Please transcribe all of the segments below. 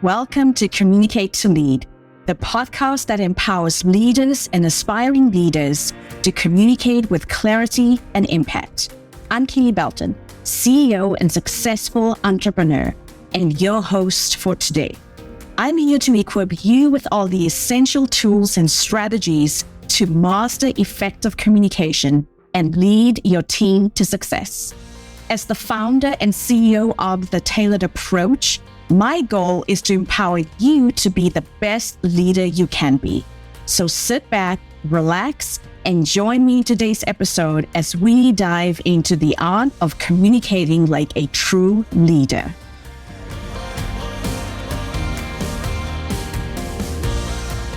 Welcome to Communicate to Lead, the podcast that empowers leaders and aspiring leaders to communicate with clarity and impact. I'm Kele Belton, CEO and successful entrepreneur, and your host for today. I'm here to equip you with all the essential tools and strategies to master effective communication and lead your team to success. As the founder and CEO of The Tailored Approach, my goal is to empower you to be the best leader you can be. So sit back, relax, and join me in today's episode as we dive into the art of communicating like a true leader.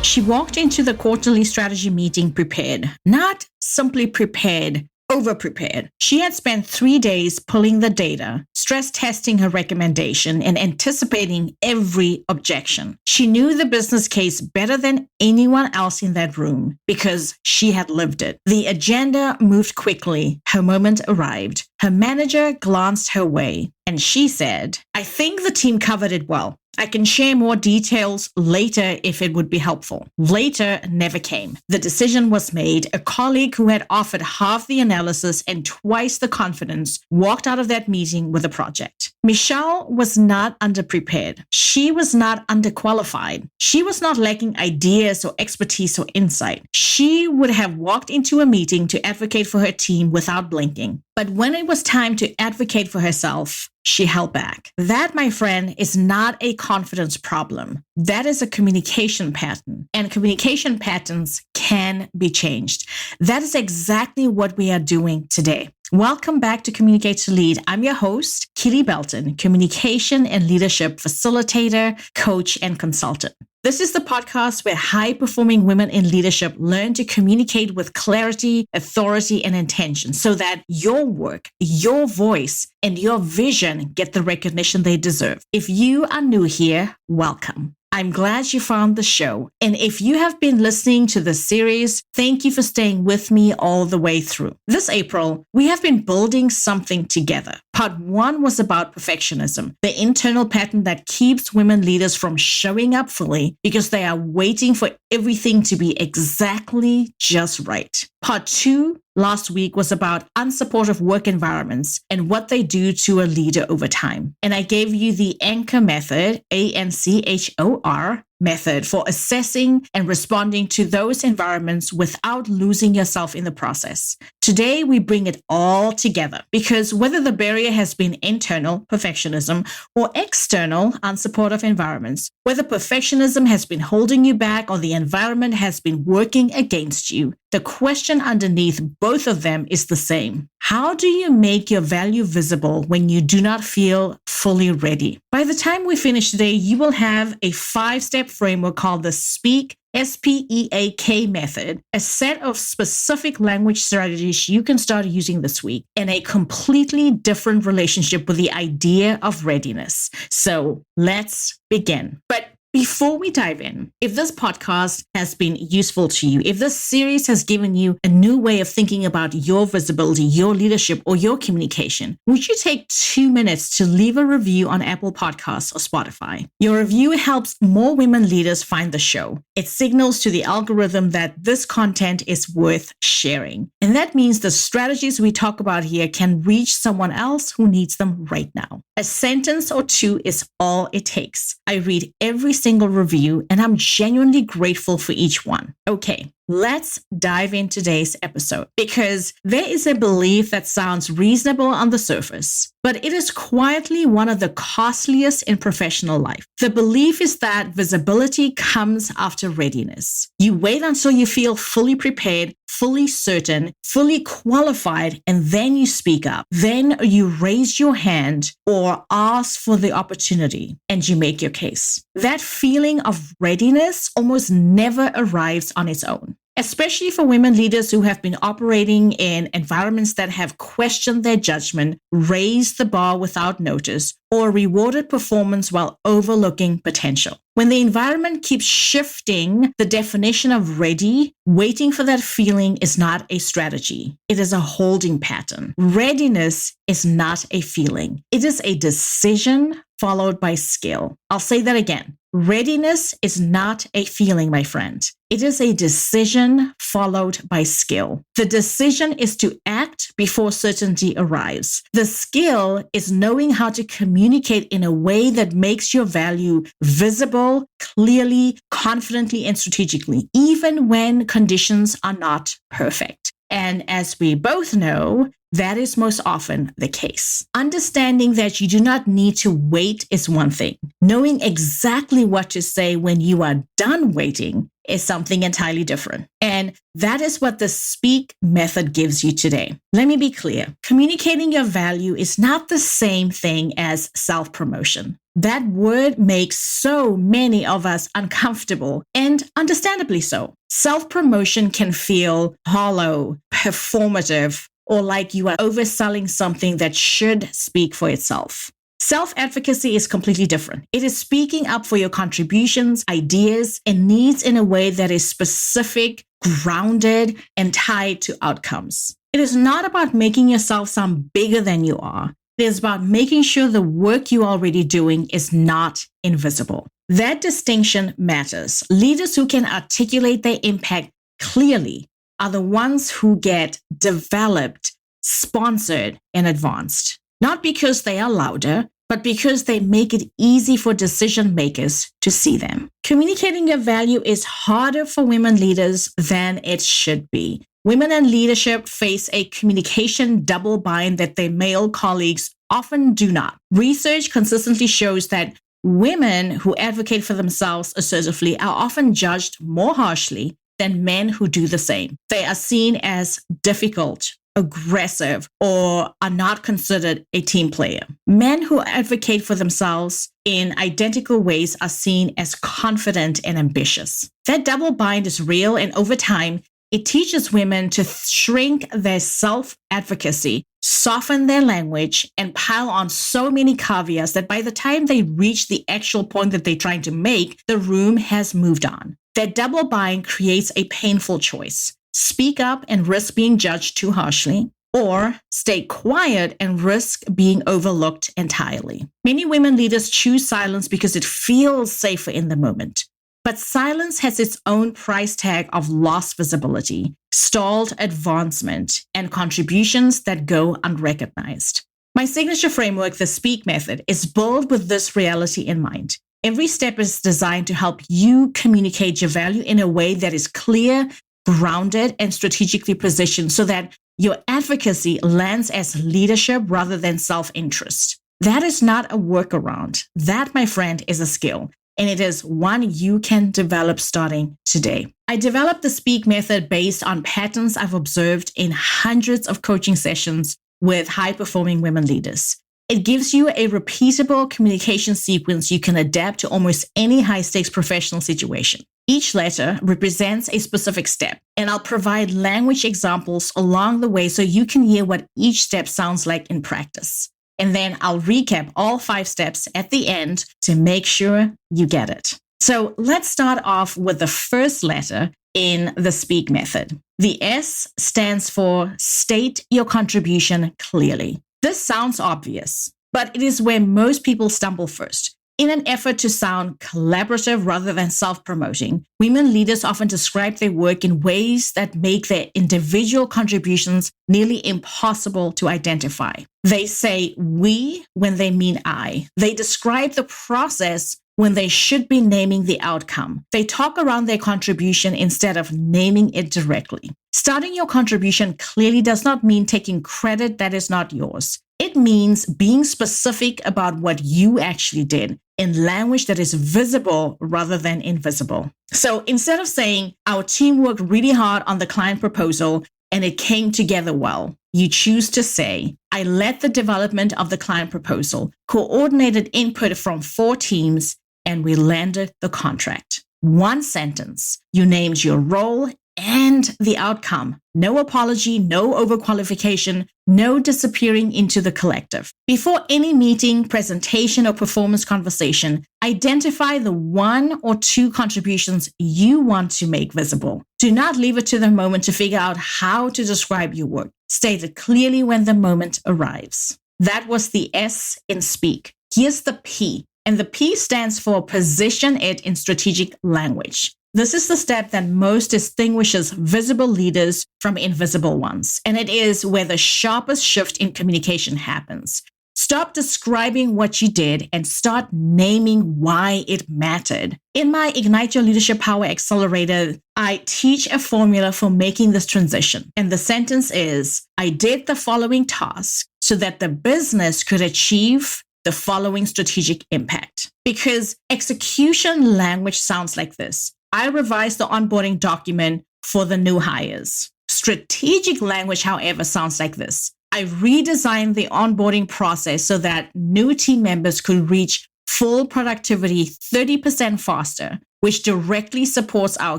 She walked into the quarterly strategy meeting prepared, not simply prepared, over-prepared. She had spent 3 days pulling the data, stress testing her recommendation, and anticipating every objection. She knew the business case better than anyone else in that room because she had lived it. The agenda moved quickly. Her moment arrived. Her manager glanced her way, and she said, "I think the team covered it well. I can share more details later if it would be helpful." Later never came. The decision was made. A colleague who had offered half the analysis and twice the confidence walked out of that meeting with a project. Michelle was not underprepared. She was not underqualified. She was not lacking ideas or expertise or insight. She would have walked into a meeting to advocate for her team without blinking. But when it was time to advocate for herself, she held back. That, my friend, is not a confidence problem. That is a communication pattern, and communication patterns can be changed. That is exactly what we are doing today. Welcome back to Communicate to Lead. I'm your host, Kele Belton, communication and leadership facilitator, coach, and consultant. This is the podcast where high-performing women in leadership learn to communicate with clarity, authority, and intention so that your work, your voice, and your vision get the recognition they deserve. If you are new here, welcome. I'm glad you found the show. And if you have been listening to this series, thank you for staying with me all the way through. This April, we have been building something together. Part 1 was about perfectionism, the internal pattern that keeps women leaders from showing up fully because they are waiting for everything to be exactly just right. Part 2 last week was about unsupportive work environments and what they do to a leader over time. And I gave you the anchor method, ANCHOR method, for assessing and responding to those environments without losing yourself in the process. Today, we bring it all together because whether the barrier has been internal, perfectionism, or external, unsupportive environments, whether perfectionism has been holding you back or the environment has been working against you, the question underneath both of them is the same. How do you make your value visible when you do not feel fully ready? By the time we finish today, you will have a 5-step framework called the SPEAK, SPEAK method, a set of specific language strategies you can start using this week, and a completely different relationship with the idea of readiness. So let's begin. But before we dive in, if this podcast has been useful to you, if this series has given you a new way of thinking about your visibility, your leadership, or your communication, would you take 2 minutes to leave a review on Apple Podcasts or Spotify? Your review helps more women leaders find the show. It signals to the algorithm that this content is worth sharing. And that means the strategies we talk about here can reach someone else who needs them right now. A sentence or 2 is all it takes. I read every single review, and I'm genuinely grateful for each one. Okay, let's dive in today's episode because there is a belief that sounds reasonable on the surface, but it is quietly one of the costliest in professional life. The belief is that visibility comes after readiness. You wait until you feel fully prepared, fully certain, fully qualified, and then you speak up. Then you raise your hand or ask for the opportunity and you make your case. That feeling of readiness almost never arrives on its own. Especially for women leaders who have been operating in environments that have questioned their judgment, raised the bar without notice, or rewarded performance while overlooking potential. When the environment keeps shifting the definition of ready, waiting for that feeling is not a strategy. It is a holding pattern. Readiness is not a feeling. It is a decision followed by skill. I'll say that again. Readiness is not a feeling, my friend. It is a decision followed by skill. The decision is to act before certainty arrives. The skill is knowing how to communicate in a way that makes your value visible, clearly, confidently, and strategically, even when conditions are not perfect. And as we both know, that is most often the case. Understanding that you do not need to wait is one thing. Knowing exactly what to say when you are done waiting is something entirely different. And that is what the speak method gives you today. Let me be clear. Communicating your value is not the same thing as self-promotion. That word makes so many of us uncomfortable, and understandably so. Self-promotion can feel hollow, performative, or like you are overselling something that should speak for itself. Self-advocacy is completely different. It is speaking up for your contributions, ideas, and needs in a way that is specific, grounded, and tied to outcomes. It is not about making yourself sound bigger than you are. It is about making sure the work you're already doing is not invisible. That distinction matters. Leaders who can articulate their impact clearly are the ones who get developed, sponsored, and advanced. Not because they are louder, but because they make it easy for decision makers to see them. Communicating your value is harder for women leaders than it should be. Women in leadership face a communication double bind that their male colleagues often do not. Research consistently shows that women who advocate for themselves assertively are often judged more harshly than men who do the same. They are seen as difficult, aggressive, or are not considered a team player. Men who advocate for themselves in identical ways are seen as confident and ambitious. That double bind is real, and over time, it teaches women to shrink their self-advocacy, soften their language, and pile on so many caveats that by the time they reach the actual point that they're trying to make, the room has moved on. That double bind creates a painful choice. Speak up and risk being judged too harshly, or stay quiet and risk being overlooked entirely. Many women leaders choose silence because it feels safer in the moment. But silence has its own price tag of lost visibility, stalled advancement, and contributions that go unrecognized. My signature framework, the Speak Method, is built with this reality in mind. Every step is designed to help you communicate your value in a way that is clear, grounded, and strategically positioned so that your advocacy lands as leadership rather than self-interest. That is not a workaround. That, my friend, is a skill. And it is one you can develop starting today. I developed the Speak Method based on patterns I've observed in hundreds of coaching sessions with high-performing women leaders. It gives you a repeatable communication sequence you can adapt to almost any high-stakes professional situation. Each letter represents a specific step, and I'll provide language examples along the way so you can hear what each step sounds like in practice. And then I'll recap all 5 steps at the end to make sure you get it. So let's start off with the first letter in the Speak Method. The S stands for state your contribution clearly. This sounds obvious, but it is where most people stumble first. In an effort to sound collaborative rather than self-promoting, women leaders often describe their work in ways that make their individual contributions nearly impossible to identify. They say we when they mean I. They describe the process when they should be naming the outcome. They talk around their contribution instead of naming it directly. Starting your contribution clearly does not mean taking credit that is not yours. It means being specific about what you actually did in language that is visible rather than invisible. So instead of saying, our team worked really hard on the client proposal and it came together well, you choose to say, I led the development of the client proposal, coordinated input from 4 teams, and we landed the contract. One sentence. You named your role and the outcome. No apology, no overqualification, no disappearing into the collective. Before any meeting, presentation, or performance conversation, identify the 1 or 2 contributions you want to make visible. Do not leave it to the moment to figure out how to describe your work. State it clearly when the moment arrives. That was the S in speak. Here's the P, and the P stands for position it in strategic language. This is the step that most distinguishes visible leaders from invisible ones, and it is where the sharpest shift in communication happens. Stop describing what you did and start naming why it mattered. In my Ignite Your Leadership Power Accelerator, I teach a formula for making this transition. And the sentence is, I did the following task so that the business could achieve the following strategic impact. Because execution language sounds like this. I revised the onboarding document for the new hires. Strategic language, however, sounds like this. I redesigned the onboarding process so that new team members could reach full productivity 30% faster, which directly supports our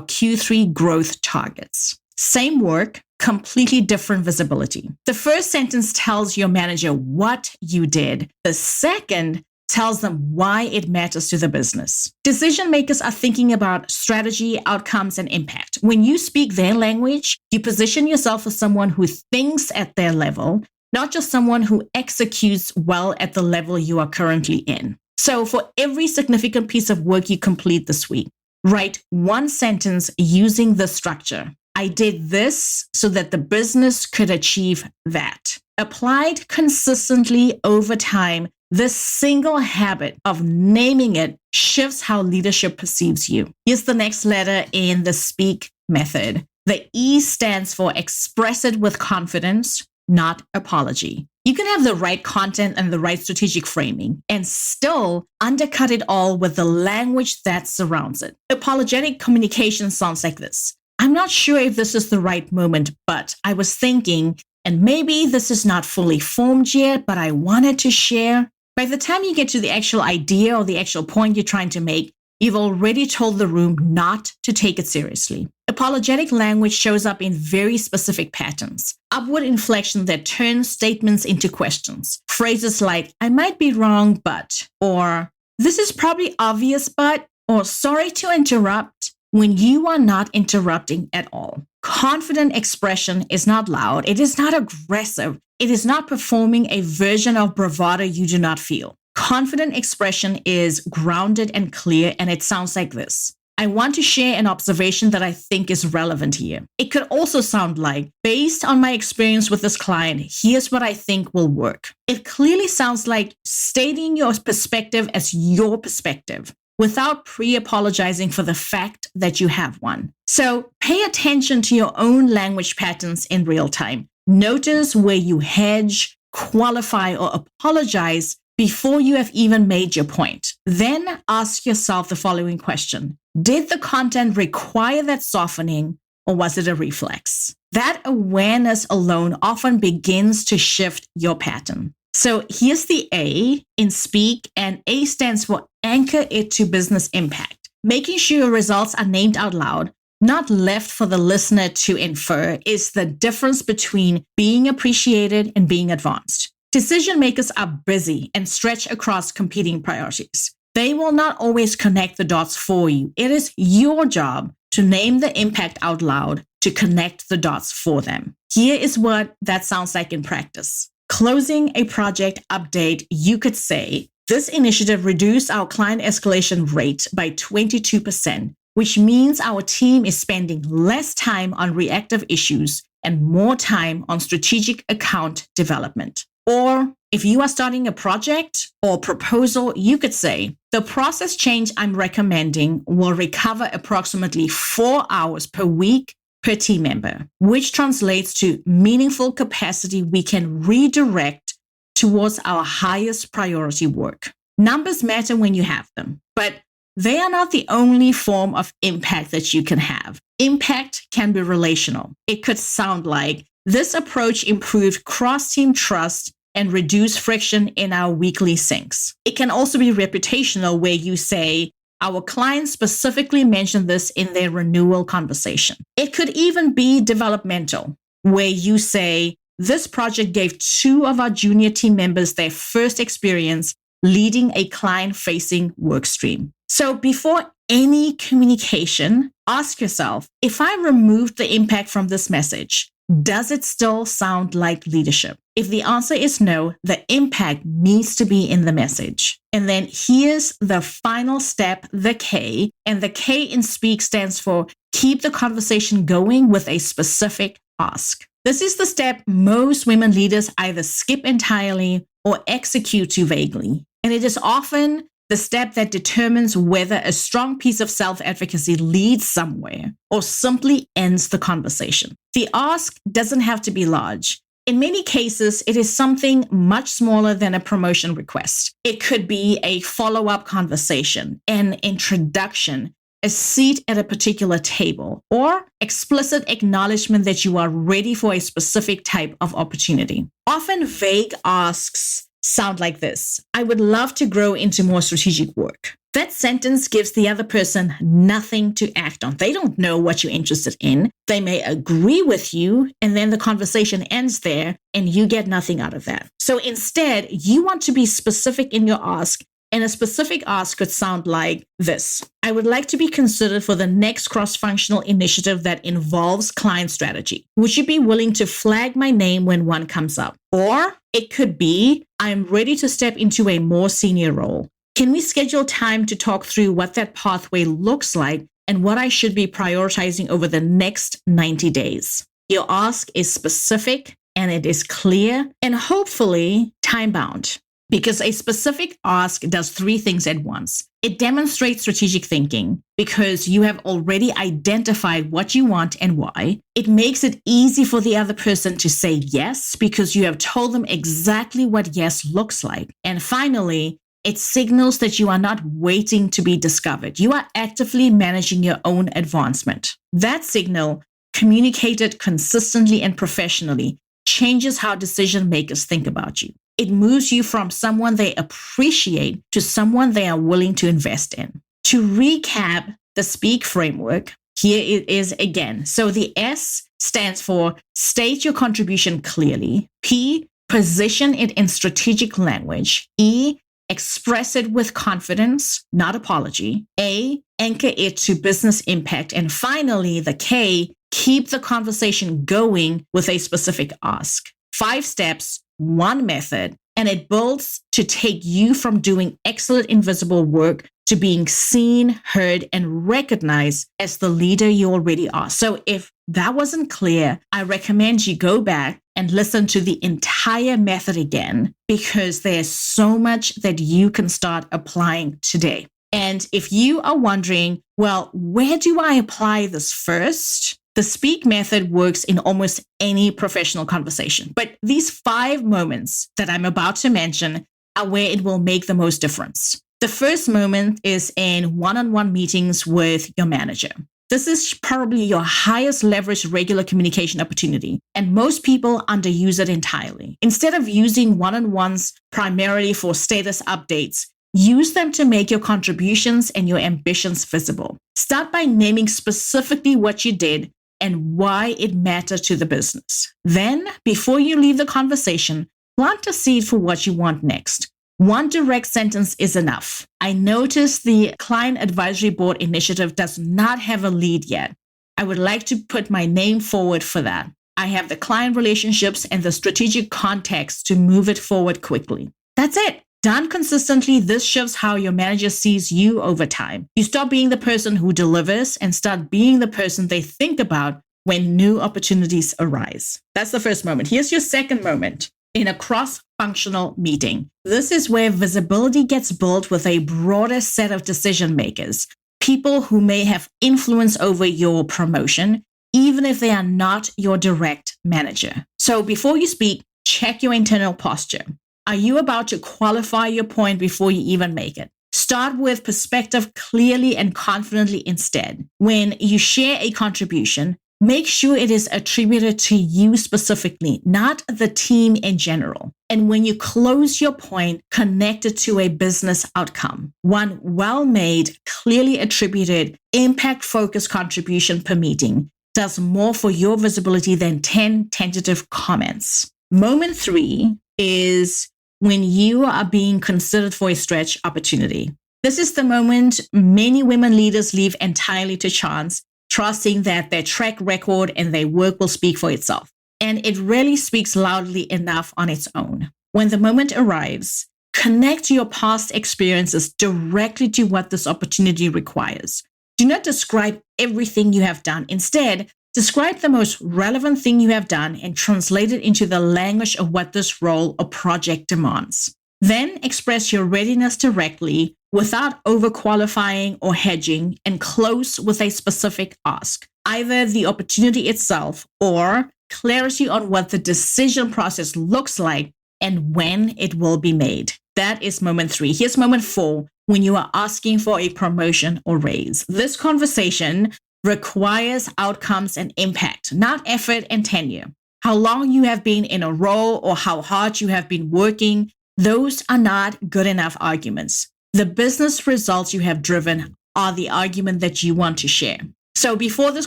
Q3 growth targets. Same work, completely different visibility. The first sentence tells your manager what you did. The second tells them why it matters to the business. Decision makers are thinking about strategy, outcomes, and impact. When you speak their language, you position yourself as someone who thinks at their level, not just someone who executes well at the level you are currently in. So for every significant piece of work you complete this week, write 1 sentence using this structure. I did this so that the business could achieve that. Applied consistently over time, this single habit of naming it shifts how leadership perceives you. Here's the next letter in the speak method. The E stands for express it with confidence, not apology. You can have the right content and the right strategic framing and still undercut it all with the language that surrounds it. Apologetic communication sounds like this. I'm not sure if this is the right moment, but I was thinking, and maybe this is not fully formed yet, but I wanted to share. By the time you get to the actual idea or the actual point you're trying to make, you've already told the room not to take it seriously. Apologetic language shows up in very specific patterns. Upward inflection that turns statements into questions. Phrases like, I might be wrong, but, or this is probably obvious, but, or sorry to interrupt, when you are not interrupting at all. Confident expression is not loud. It is not aggressive. It is not performing a version of bravado you do not feel. Confident expression is grounded and clear, and it sounds like this. I want to share an observation that I think is relevant here. It could also sound like, based on my experience with this client, here's what I think will work. It clearly sounds like stating your perspective as your perspective, without pre-apologizing for the fact that you have one. So pay attention to your own language patterns in real time. Notice where you hedge, qualify, or apologize before you have even made your point. Then ask yourself the following question. Did the content require that softening, or was it a reflex? That awareness alone often begins to shift your pattern. So here's the A in speak, and A stands for anchor it to business impact. Making sure your results are named out loud, not left for the listener to infer, is the difference between being appreciated and being advanced. Decision makers are busy and stretch across competing priorities. They will not always connect the dots for you. It is your job to name the impact out loud, to connect the dots for them. Here is what that sounds like in practice. Closing a project update, you could say, this initiative reduced our client escalation rate by 22%, which means our team is spending less time on reactive issues and more time on strategic account development. Or if you are starting a project or proposal, you could say, the process change I'm recommending will recover approximately 4 hours per week per team member, which translates to meaningful capacity we can redirect towards our highest priority work. Numbers matter when you have them, but they are not the only form of impact that you can have. Impact can be relational. It could sound like, this approach improved cross-team trust and reduced friction in our weekly syncs. It can also be reputational, where you say, Our clients specifically mention this in their renewal conversation. It could even be developmental, where you say, this project gave 2 of our junior team members their first experience leading a client-facing work stream. So before any communication, ask yourself, if I removed the impact from this message, does it still sound like leadership? If the answer is no, the impact needs to be in the message. And then here's the final step, the K. And the K in Speak stands for keep the conversation going with a specific ask. This is the step most women leaders either skip entirely or execute too vaguely. And it is often the step that determines whether a strong piece of self-advocacy leads somewhere or simply ends the conversation. The ask doesn't have to be large. In many cases, it is something much smaller than a promotion request. It could be a follow-up conversation, an introduction, a seat at a particular table, or explicit acknowledgement that you are ready for a specific type of opportunity. Often vague asks sound like this: I would love to grow into more strategic work. That sentence gives the other person nothing to act on. They don't know what you're interested in. They may agree with you, and then the conversation ends there, and you get nothing out of that. So instead, you want to be specific in your ask, and a specific ask could sound like this: I would like to be considered for the next cross-functional initiative that involves client strategy. Would you be willing to flag my name when one comes up? Or it could be, I'm ready to step into a more senior role. Can we schedule time to talk through what that pathway looks like and what I should be prioritizing over the next 90 days? Your ask is specific and it is clear and hopefully time-bound. Because a specific ask does 3 things at once. It demonstrates strategic thinking because you have already identified what you want and why. It makes it easy for the other person to say yes because you have told them exactly what yes looks like. And finally, it signals that you are not waiting to be discovered. You are actively managing your own advancement. That signal, communicated consistently and professionally, changes how decision makers think about you. It moves you from someone they appreciate to someone they are willing to invest in. To recap the Speak framework, here it is again. So the S stands for state your contribution clearly. P, position it in strategic language. E, express it with confidence, not apology. A, anchor it to business impact. And finally, the K, keep the conversation going with a specific ask. 5 steps, 1 method, and it builds to take you from doing excellent invisible work to being seen, heard, and recognized as the leader you already are. So if that wasn't clear, I recommend you go back and listen to the entire method again, because there's so much that you can start applying today. And if you are wondering, well, where do I apply this first? The Speak method works in almost any professional conversation, but these 5 moments that I'm about to mention are where it will make the most difference. The first moment is in one-on-one meetings with your manager. This is probably your highest leverage regular communication opportunity, and most people underuse it entirely. Instead of using one-on-ones primarily for status updates, use them to make your contributions and your ambitions visible. Start by naming specifically what you did and why it mattered to the business. Then, before you leave the conversation, plant a seed for what you want next. 1 direct sentence is enough. I noticed the Client Advisory Board initiative does not have a lead yet. I would like to put my name forward for that. I have the client relationships and the strategic context to move it forward quickly. That's it. Done consistently, this shifts how your manager sees you over time. You stop being the person who delivers and start being the person they think about when new opportunities arise. That's the first moment. Here's your second moment. In a cross-functional meeting. This is where visibility gets built with a broader set of decision makers, people who may have influence over your promotion, even if they are not your direct manager. So before you speak, check your internal posture. Are you about to qualify your point before you even make it? Start with perspective clearly and confidently instead. When you share a contribution, Make sure it is attributed to you specifically, not the team in general. And when you close your point, connect it to a business outcome. One well-made, clearly attributed, impact-focused contribution per meeting does more for your visibility than 10 tentative comments. Moment 3 is when you are being considered for a stretch opportunity. This is the moment many women leaders leave entirely to chance, trusting that their track record and their work will speak for itself. And it rarely speaks loudly enough on its own. When the moment arrives, connect your past experiences directly to what this opportunity requires. Do not describe everything you have done. Instead, describe the most relevant thing you have done and translate it into the language of what this role or project demands. Then express your readiness directly without overqualifying or hedging, and close with a specific ask, either the opportunity itself or clarity on what the decision process looks like and when it will be made. That is moment 3. Here's moment 4, when you are asking for a promotion or raise. This conversation requires outcomes and impact, not effort and tenure. How long you have been in a role or how hard you have been working, those are not good enough arguments. The business results you have driven are the argument that you want to share. So before this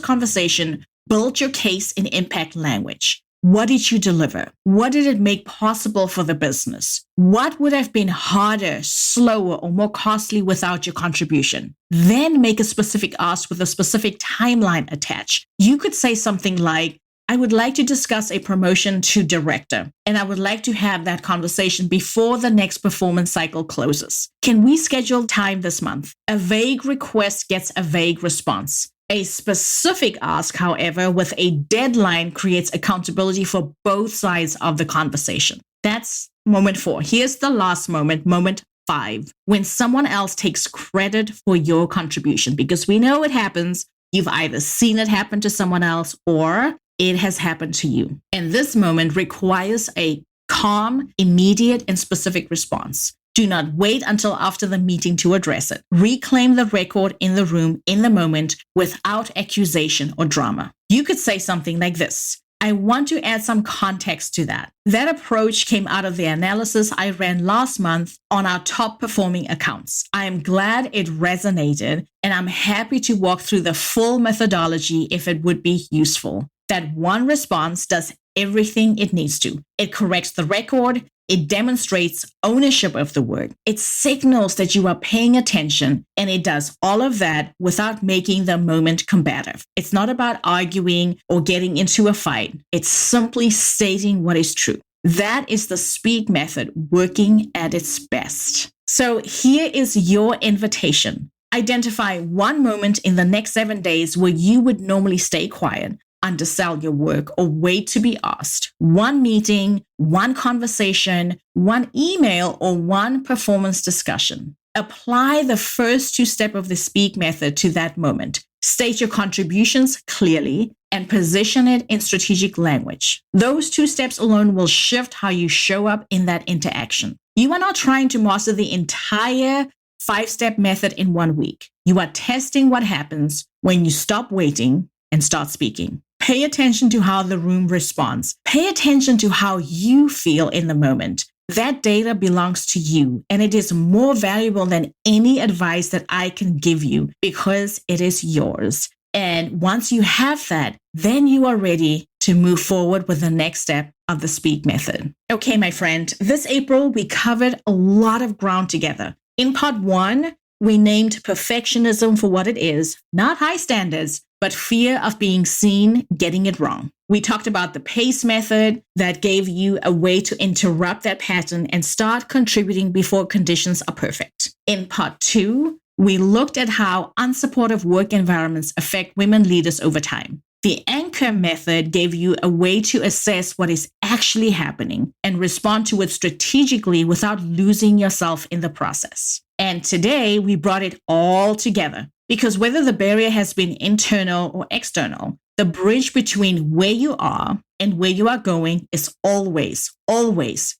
conversation, build your case in impact language. What did you deliver? What did it make possible for the business? What would have been harder, slower, or more costly without your contribution? Then make a specific ask with a specific timeline attached. You could say something like, I would like to discuss a promotion to director, and I would like to have that conversation before the next performance cycle closes. Can we schedule time this month? A vague request gets a vague response. A specific ask, however, with a deadline creates accountability for both sides of the conversation. That's moment 4. Here's the last moment, moment 5, when someone else takes credit for your contribution, because we know it happens. You've either seen it happen to someone else or it has happened to you. And this moment requires a calm, immediate, and specific response. Do not wait until after the meeting to address it. Reclaim the record in the room, in the moment, without accusation or drama. You could say something like this. I want to add some context to that. That approach came out of the analysis I ran last month on our top performing accounts. I am glad it resonated, and I'm happy to walk through the full methodology if it would be useful. That one response does everything it needs to. It corrects the record. It demonstrates ownership of the work. It signals that you are paying attention, and it does all of that without making the moment combative. It's not about arguing or getting into a fight. It's simply stating what is true. That is the speak method working at its best. So here is your invitation. Identify one moment in the next 7 days where you would normally stay quiet, undersell your work, or wait to be asked. One meeting, one conversation, one email, or one performance discussion. Apply the first 2 steps of the speak method to that moment. State your contributions clearly and position it in strategic language. Those 2 steps alone will shift how you show up in that interaction. You are not trying to master the entire 5-step method in 1 week. You are testing what happens when you stop waiting and start speaking. Pay attention to how the room responds. Pay attention to how you feel in the moment. That data belongs to you, and it is more valuable than any advice that I can give you because it is yours. And once you have that, then you are ready to move forward with the next step of the speak method. Okay, my friend, this April, we covered a lot of ground together. In part 1, we named perfectionism for what it is, not high standards, but fear of being seen getting it wrong. We talked about the PACE method that gave you a way to interrupt that pattern and start contributing before conditions are perfect. In part 2, we looked at how unsupportive work environments affect women leaders over time. The anchor method gave you a way to assess what is actually happening and respond to it strategically without losing yourself in the process. And today we brought it all together because whether the barrier has been internal or external, The bridge between where you are and where you are going is always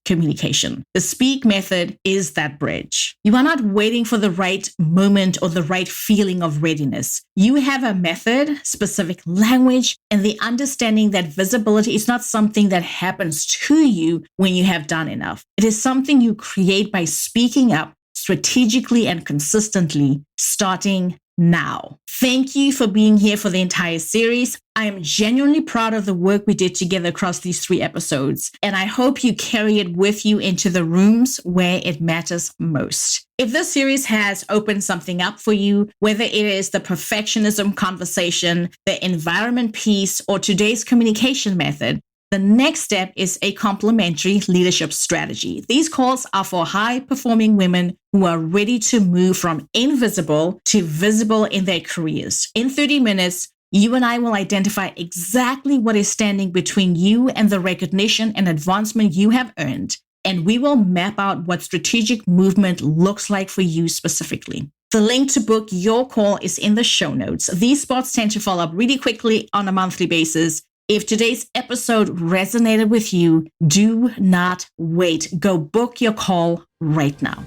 communication. The speak method is that bridge. You are not waiting for the right moment or the right feeling of readiness. You have a method, specific language, and the understanding that visibility is not something that happens to you when you have done enough. It is something you create by speaking up strategically and consistently, starting now. Thank you for being here for the entire series. I am genuinely proud of the work we did together across these 3 episodes, and I hope you carry it with you into the rooms where it matters most. If this series has opened something up for you, whether it is the perfectionism conversation, the environment piece, or today's communication method, the next step is a complementary leadership strategy. These calls are for high-performing women who are ready to move from invisible to visible in their careers. In 30 minutes, you and I will identify exactly what is standing between you and the recognition and advancement you have earned, and we will map out what strategic movement looks like for you specifically. The link to book your call is in the show notes. These spots tend to fill up really quickly on a monthly basis. If today's episode resonated with you, do not wait. Go book your call right now.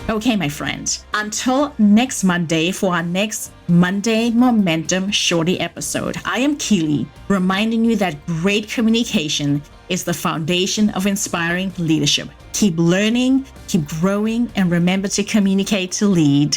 Okay, my friend, until next Monday for our next Monday Momentum Shorty episode, I am Kele, reminding you that great communication is the foundation of inspiring leadership. Keep learning, keep growing, and remember to communicate to lead.